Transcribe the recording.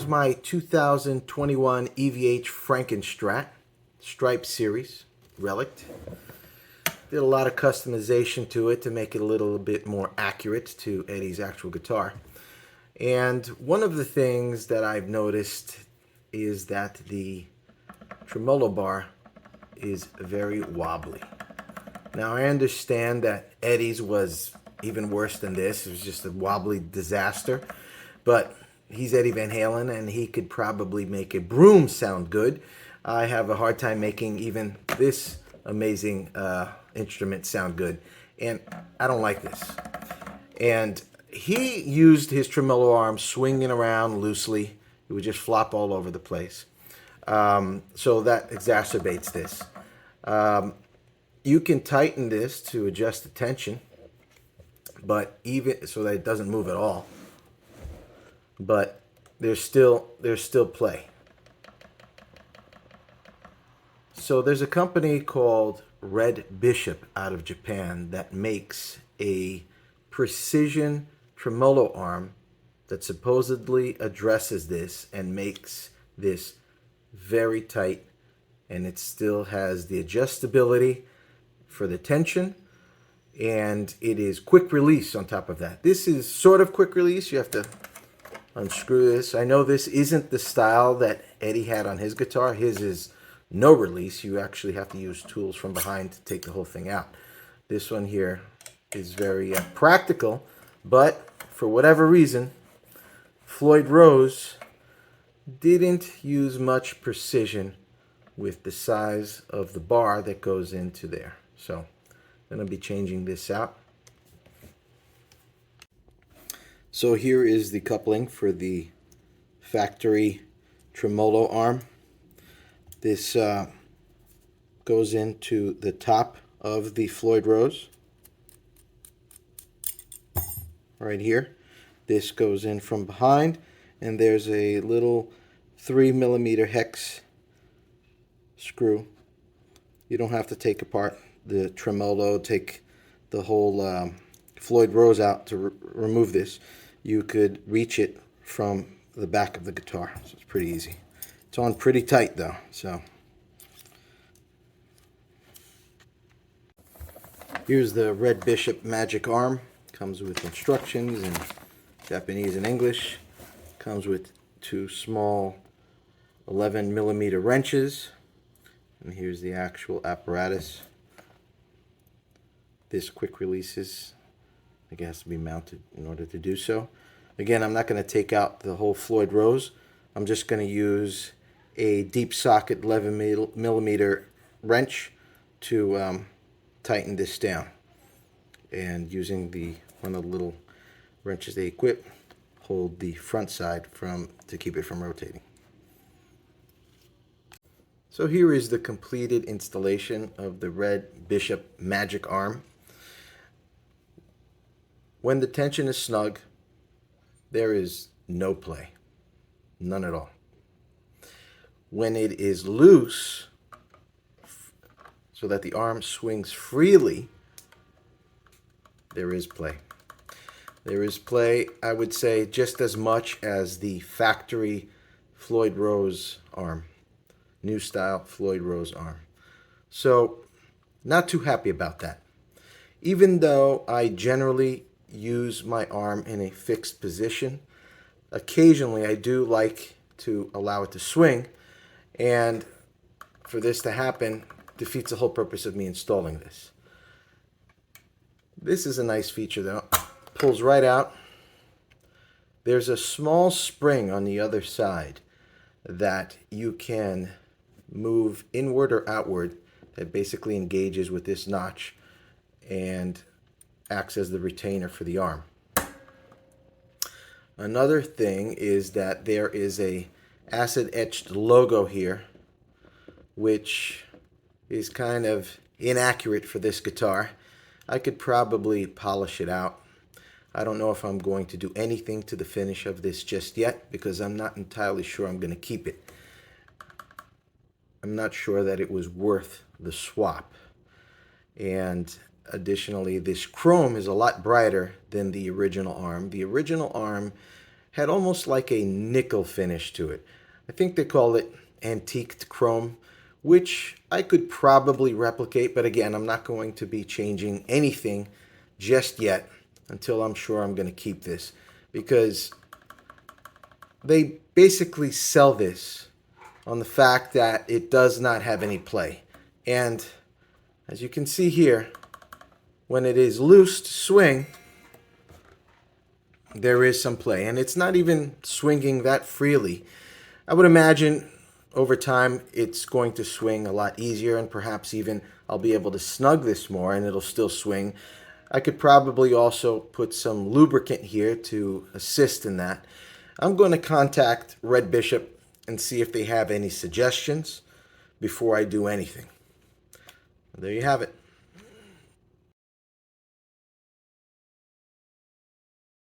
my 2021 EVH Frankenstrat Stripe Series Relic. Did a lot of customization to it to make it a little bit more accurate to Eddie's actual guitar. And one of the things that I've noticed is that the tremolo bar is very wobbly. Now I understand that Eddie's was even worse than this. It was just a wobbly disaster. But he's Eddie Van Halen and he could probably make a broom sound good. I have a hard time making even this amazing instrument sound good. And I don't like this. And he used his tremolo arm swinging around loosely. It would just flop all over the place. So that exacerbates this. You can tighten this to adjust the tension, but even so that it doesn't move at all. But there's still play. So there's a company called Red Bishop out of Japan that makes a precision tremolo arm that supposedly addresses this and makes this very tight, and it still has the adjustability for the tension, and it is quick release on top of that. This is sort of quick release. You have to unscrew this. I know this isn't the style that Eddie had on his guitar. His is no release. You actually have to use tools from behind to take the whole thing out. This one here is very practical, but for whatever reason, Floyd Rose didn't use much precision with the size of the bar that goes into there. So I'm going to be changing this out. So here is the coupling for the factory tremolo arm. This goes into the top of the Floyd Rose right here. This goes in from behind, and there's a little 3mm hex screw. You don't have to take apart the tremolo, take the whole Floyd Rose out to remove this. You could reach it from the back of the guitar, so it's pretty easy. It's on pretty tight though, so. Here's the Red Bishop Magik-Arm. Comes with instructions in Japanese and English. Comes with two small 11mm wrenches. And here's the actual apparatus. This quick releases. I guess has to be mounted in order to do so. Again, I'm not going to take out the whole Floyd Rose. I'm just going to use a deep socket 11mm wrench to tighten this down. And using one of the little wrenches they equip, hold the front side to keep it from rotating. So here is the completed installation of the Red Bishop Magik-Arm. When the tension is snug, there is no play. None at all. When it is loose, so that the arm swings freely, there is play. There is play, I would say, just as much as the factory Floyd Rose arm. New style Floyd Rose arm. So, not too happy about that. Even though I generally use my arm in a fixed position, occasionally I do like to allow it to swing, and for this to happen defeats the whole purpose of me installing this. This is a nice feature though. Pulls right out. There's a small spring on the other side that you can move inward or outward that basically engages with this notch and acts as the retainer for the arm. Another thing is that there is a acid etched logo here, which is kind of inaccurate for this guitar. I could probably polish it out. I don't know if I'm going to do anything to the finish of this just yet because I'm not entirely sure I'm going to keep it. I'm not sure that it was worth the swap. And additionally, this chrome is a lot brighter than the original arm. The original arm had almost like a nickel finish to it. I think they call it antiqued chrome, which I could probably replicate, but again, I'm not going to be changing anything just yet until I'm sure I'm going to keep this, because they basically sell this on the fact that it does not have any play. And as you can see here, when it is loose to swing, there is some play, and it's not even swinging that freely. I would imagine over time it's going to swing a lot easier, and perhaps even I'll be able to snug this more and it'll still swing. I could probably also put some lubricant here to assist in that. I'm going to contact Red Bishop and see if they have any suggestions before I do anything. There you have it.